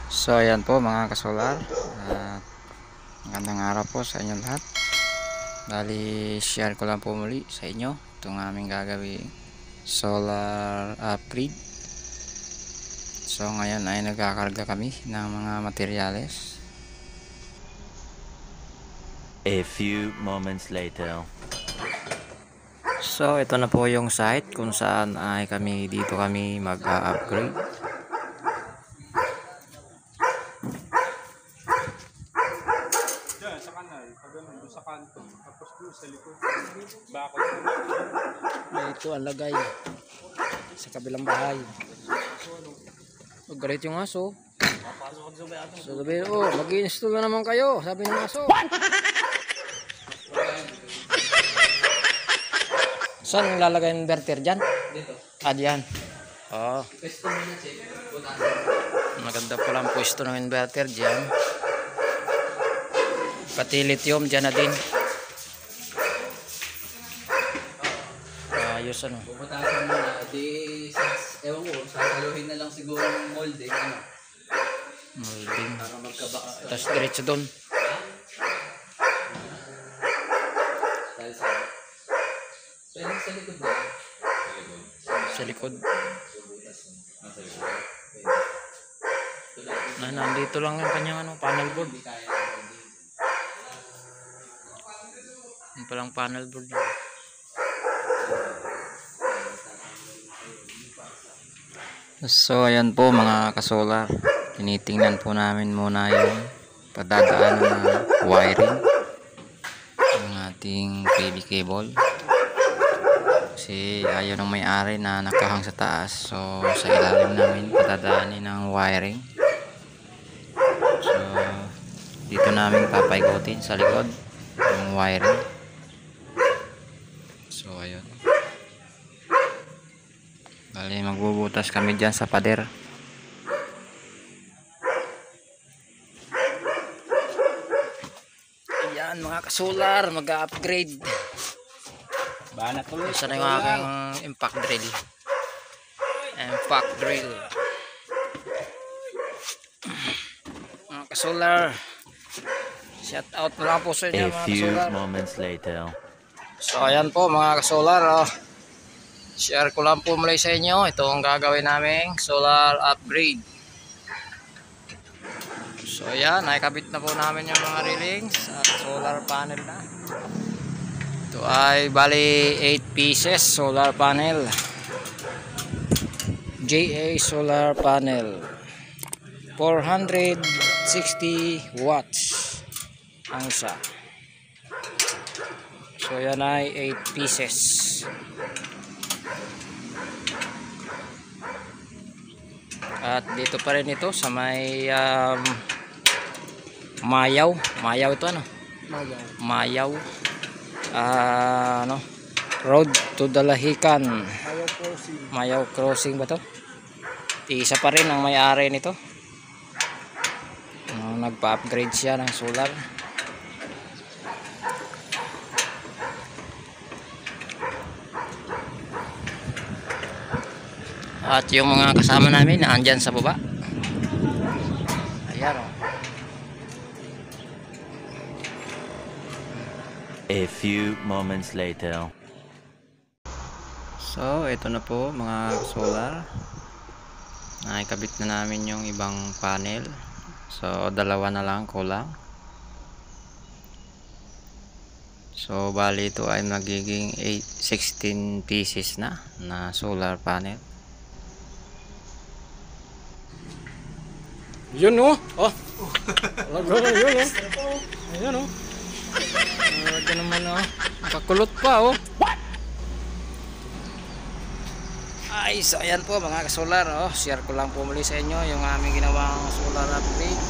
So ayan po mga kasolar, magandang araw po sa inyo lahat. Bali share ko lang po muli sa inyo itong aming gagawin solar upgrade. So ngayon ay nagkakarga kami ng mga materyales. A few moments later. So ito na po yung site kung saan ay dito kami mag-upgrade. Sa kanal, pag doon sa kanto, tapos doon sa likod, bakod. Ito ang lagay sa kabilang bahay. So, galit yung aso. So sabi, mag-i-install na naman kayo, sabi ng aso. Saan lalagay yung inverter dyan? Dito. Dyan. Oo. Maganda po lang pwesto ng inverter dyan. Pati lithium dyan na din. Ayos ano. Bubutasan mo na, ewan ko, sasaluhin na lang siguro ng molding, Molding. para magkabaka. Tapos diretso doon. Dahil sa... Pwede sa likod na. Sa likod. Sa likod. Nandito lang yung kanyang panel board. Hindi kaya ng molding. Yung palang panel board. So ayan po mga kasolar, tinitingnan po namin muna yung padadaan na wiring ng ating PV cable, kasi ayaw ng may-ari na nakahang sa taas. So sa ilalim namin padadaanin ng wiring. So dito namin papaigutin sa likod yung wiring. So ayun, bali magbubutas kami dyan sa pader. Ayan mga kasolar, mag-upgrade. Banat tuloy. Isa na yung aking impact drill. Impact drill. Mga kasolar, shout out na lang po sa inyo A mga few kasolar. moments later. So ayan po mga kasolar, share ko lang po muli sa inyo itong gagawin naming solar upgrade. So ayan, nakikabit na po namin yung mga railings at solar panel na. Ito ay bali 8 pieces solar panel, JA solar panel, 460 watts ang isa. So yan ay 8 pieces. At dito pa rin ito sa may Mayaw ito ano? Mayaw. Road to Dalahican. Mayaw crossing ba to? Isa pa rin ang may-ari nito. Nagpa-upgrade siya ng solar. At yung mga kasama namin andyan sa baba. Ayan o. A few moments later. So ito na po mga solar, nakikabit na namin yung ibang panel. So dalawa na lang kulang. So bali ito ay magiging 16 pieces na solar panel. Yun o. Yun o. Ayan o. Ito naman o. Nakakulot pa o. Ay, so ayan po mga kasolar. Share ko lang po muli sa inyo yung aming ginawang solar upgrade.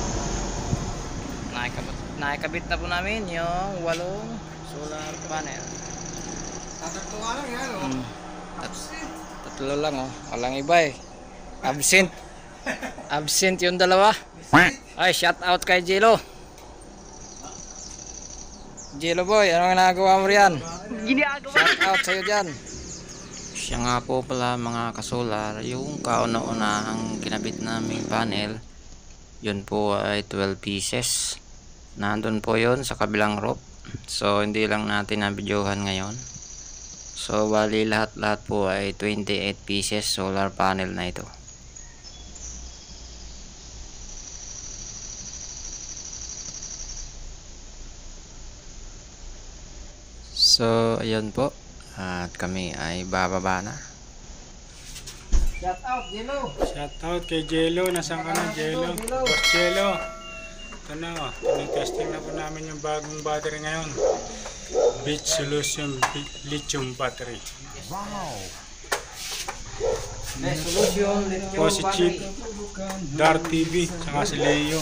Nakikabit na po namin yung 8 solar panel. Tatatlo ka lang yan, Tatlo lang o. Walang iba eh. Absent yung dalawa. Ay, shout out kay Jello. Jello boy, anong ginagawa mo riyan? Shout out sa'yo dyan. Siya nga po pala mga kasolar, yung kauna-una ang kinabit naming panel Yun po ay 12 pieces. Nandun po yun sa kabilang rope. So hindi lang natin na-videohan ngayon. So bali lahat po ay 28 pieces solar panel na ito. So ayun po. At kami ay bababa na. Shout out, Jello. Shoutout kay Jello. Nasaan ka na, Jello? Boss Jello. Ito na, testing na po namin yung bagong battery ngayon. Beach Solution Lithium Battery. Solution, Po si Chip, Dar TV, saka si Leo.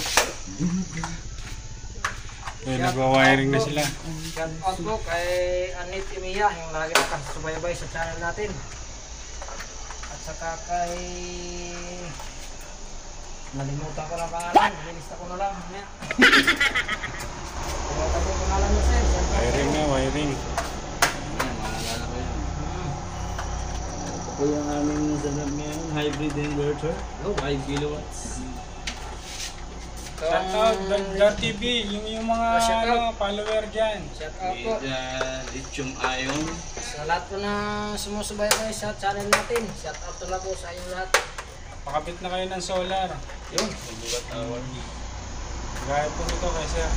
Nagwa-wiring na sila. Shout out po kay Anit Imiya, yung lagi nakasubaybay sa channel natin. At saka kay... Nalimutan ko lang pangalan, nilista ko na lang. Nalimutan ko yung pangalan mo, sir. Wiring na, wiring. Ito po yung aming setup ngayon, hybrid inverter. 5 kilowatts. Shoutout, Dar TV, yung mga follower dyan. Shout out po Lithium ion. sa lahat po na sumusubaybay sa channel natin. Shout out na po sa inyong lahat. Pakabit na kayo ng solar. Yun, bugat hour. Gaya po ito kay sir.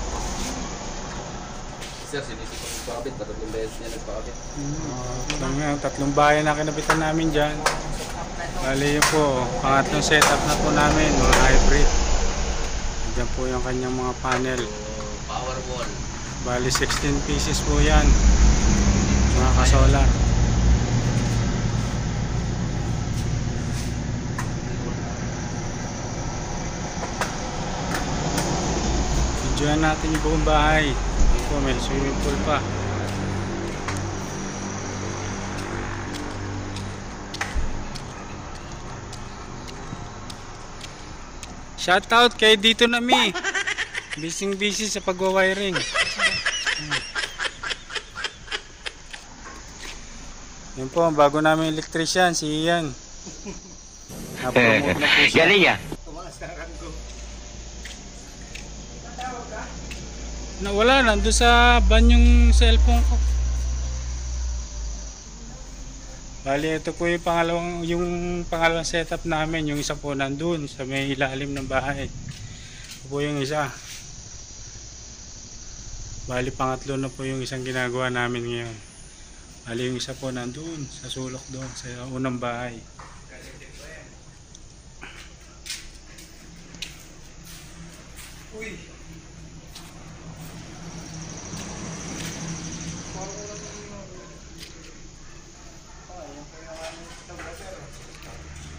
Sir, sinisipag nagpakabit, tatlong beses niya nagpakabit. Tatlong bayan na kinabitan namin dyan. Bali yun po, pangatlong setup na po namin, mga hybrid. Diyan po yung kanyang mga panel. Power wall. Bali 16 pieces po yan. Mga ka-solar. Videoan natin yung buong bahay. Ito, may swimming pool pa. Shoutout kay Dito Nami. Busy sa pagwa-wiring. Yan po, ang bago namin electrician, si Ian. Na-promote na po siya. Galing ah. Wala, nandun sa ban yung cellphone ko. Bali, ito po yung pangalawang setup namin. Yung isa po nandun sa may ilalim ng bahay. Ito po yung isa. Bali, pangatlo na po yung isang ginagawa namin ngayon. Bali, yung isa po nandun sa sulok doon sa unang bahay.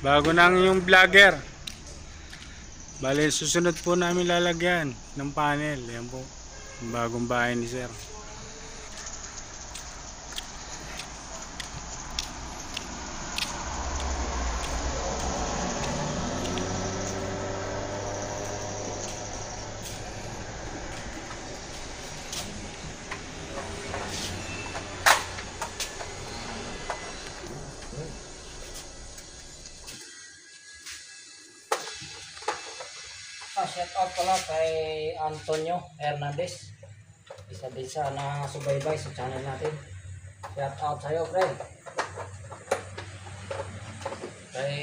Bago na yung vlogger. Bali, susunod po namin lalagyan ng panel. Yan po, yung bagong bahay ni sir. Shout out pala kay Antonio Hernandez. Isa din sa subaybay sa channel natin. Shout out sa'yo, pre. Kay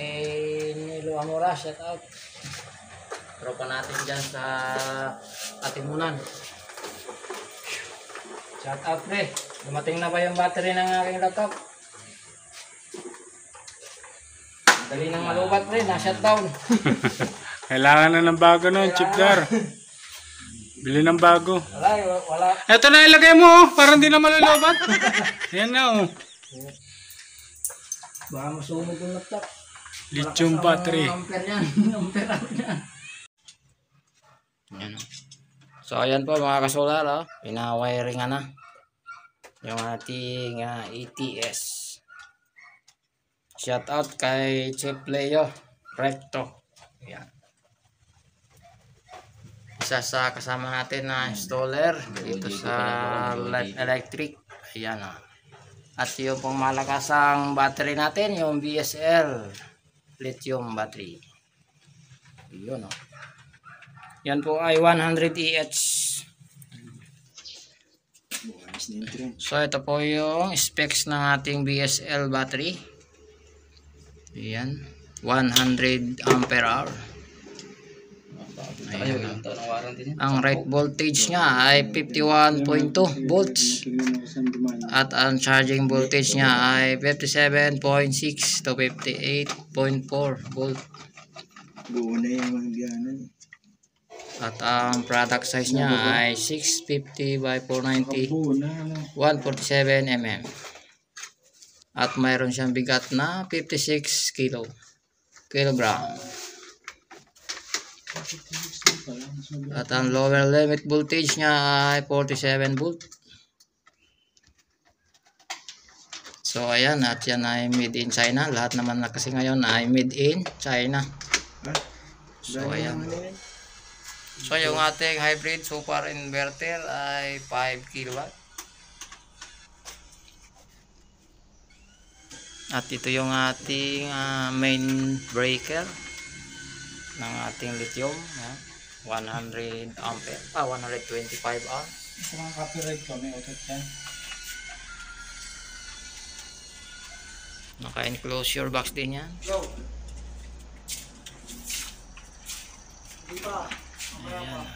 Nilo Amora, shout out. Tropa natin dyan sa Atimunan. Shout out, pre. Dumating na ba yung battery ng aking laptop? Dali nang malubat, pre. Na-shutdown. Kailangan na ng bago nun, Chip Dar. Bili ng bago. Wala. Eto na, ilagay mo, oh, para hindi na malulubat. Yan na, oh. Baka masunog yung laptop. Lithium battery. Ampere yan. Ampere out yan. Yan. So ayan po mga kasolar, oh. Pinawiringan na yung ating ETS. Shout out kay Chip Leo Recto. Yan. Isa sa kasama natin na installer dito sa Light Electric. Ayan, oh. At yung pong malakasang battery natin, yung BSL lithium battery. Yun, oh. Yan po ay 100 EH. So ito po yung specs ng ating BSL battery. Ayan, 100 ampere hour. Ayan. Ang rate voltage niya ay 51.2 volts at ang charging voltage niya ay 57.6 to 58.4 volt. At ang product size niya ay 650 by 490 147 mm. At mayroon siyang bigat na 56 kilogram. At ang lower limit voltage niya ay 47 volt. So ayan, at yan ay made in China. Lahat naman na kasi ngayon ay made in China. So ayan. So yung ating hybrid super inverter ay 5 kilowatt. At ito yung ating main breaker ng ating lithium, 100 ampere, 125 amp. Ito mga copyright ko, may utot yan. Naka-enclosure box din yan. Ayan.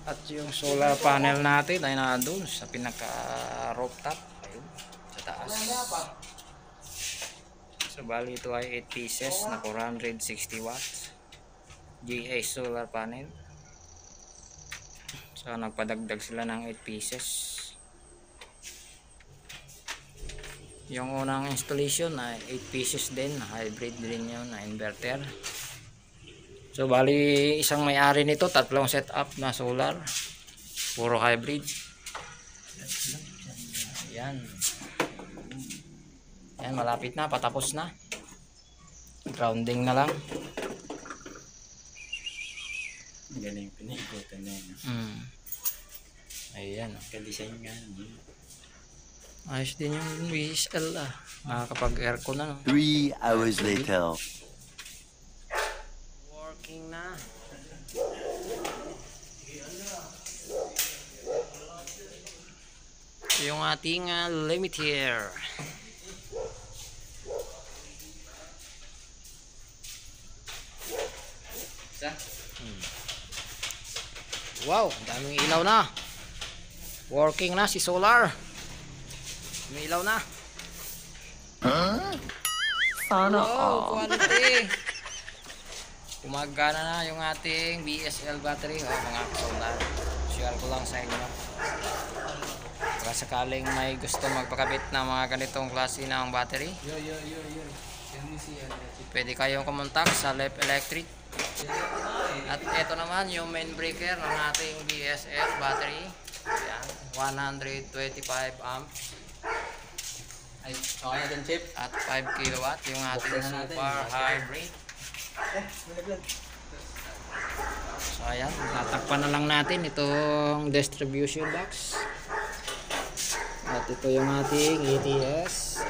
At yung solar panel natin ay nandun sa pinaka rooftop, ayun, sa taas. So bali ito ay 8 pieces na 460 watts GA solar panel. So nagpadagdag sila ng 8 pieces. Yung unang installation ay 8 pieces din, hybrid din yun na inverter. So bali isang may-ari nito, tatlong setup na solar, puro hybrid. Ayan. Ayan, malapit na, patapos na. Grounding na lang. Galing pinikutan na yun. Ayan. Ka-design nga. Ayos din yung VSL nakakapag aircon na, no? 3 hours later. Working na. Yung ating limiter. Wow, daming ilaw na. Working na si solar. May ilaw na. Sana quality. Gumagana na yung ating BSL battery, mga solar. Share ko lang sa inyo. Baka sakaling may gusto magpakabit ng mga ganitong klase ng battery, pwede kayong kumontak sa Lep Electric. At ito naman yung main breaker ng ating BSL battery. Ayan, 125 amps. Ay, okay na din, Chip. At 5 kilowatt yung ating super hybrid. So ayan, tatakpan na lang natin itong distribution box. At ito yung ating ATS.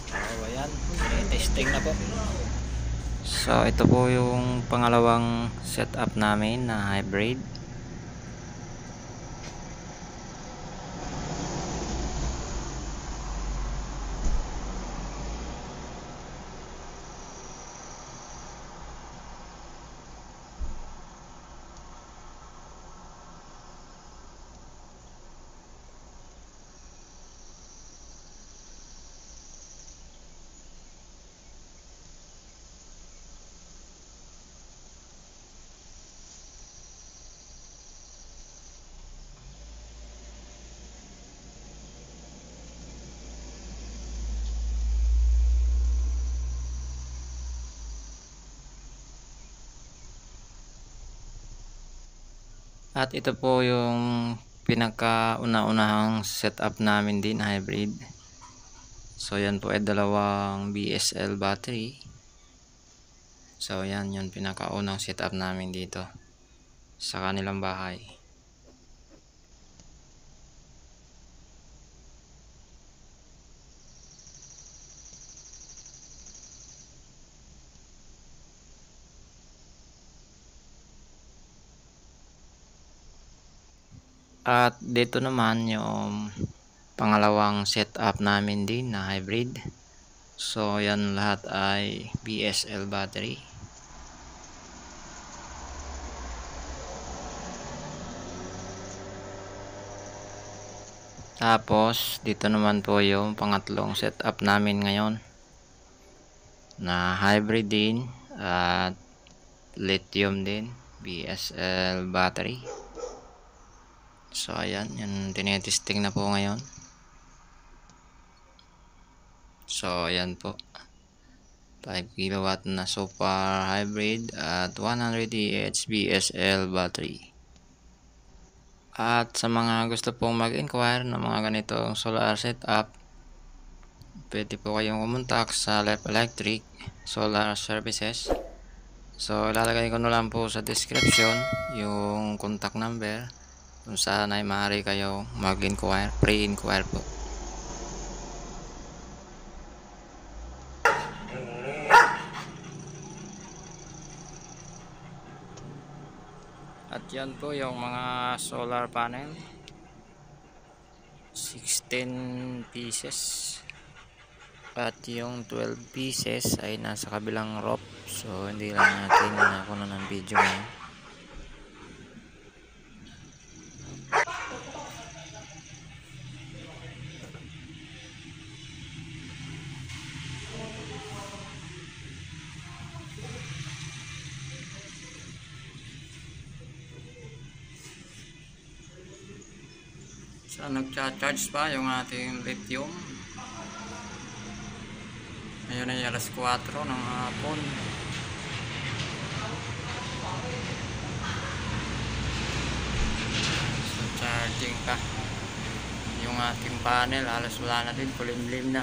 So ayan, testing na po. So ito po yung pangalawang setup namin na hybrid. At ito po yung pinaka-una-unahang setup namin din, hybrid. So yan po ay dalawang BSL battery. So yan yung pinaka-unang setup namin dito. sa kanilang bahay. At dito naman yung pangalawang setup namin din na hybrid. So yan lahat ay BSL battery. Tapos dito naman po yung pangatlong setup namin ngayon na hybrid din at lithium din, BSL battery. So ayan, yung tinetesting na po ngayon. So ayan po, 5 kW na super hybrid at 100 Ah BSL battery. At sa mga gusto pong mag-inquire ng mga ganitong solar setup, pwede po kayong kumontak sa Lep Electric Solar Services. So ilalagay ko na lang po sa description yung contact number kung saan ay maaari kayo mag-inquire, pre-inquire po. At yan po yung mga solar panel, 16 pieces, at yung 12 pieces ay nasa kabilang rope. So hindi lang natin nakuha ng video ngayon. So nagcha-charge pa yung ating lithium. Ngayon ay alas 4 ng hapon. So charging pa yung ating panel, halos wala na din, kulimlim na.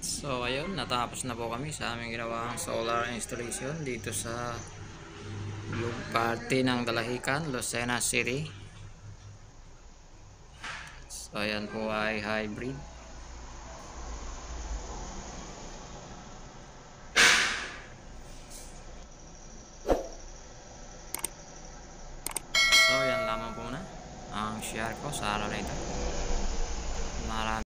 So ayun, natapos na po kami sa aming ginawang solar installation dito sa parte ng Dalahican, Lucena City. So ayan po ay hybrid. So yan lamang po na ang share ko sa araw na ito. Maraming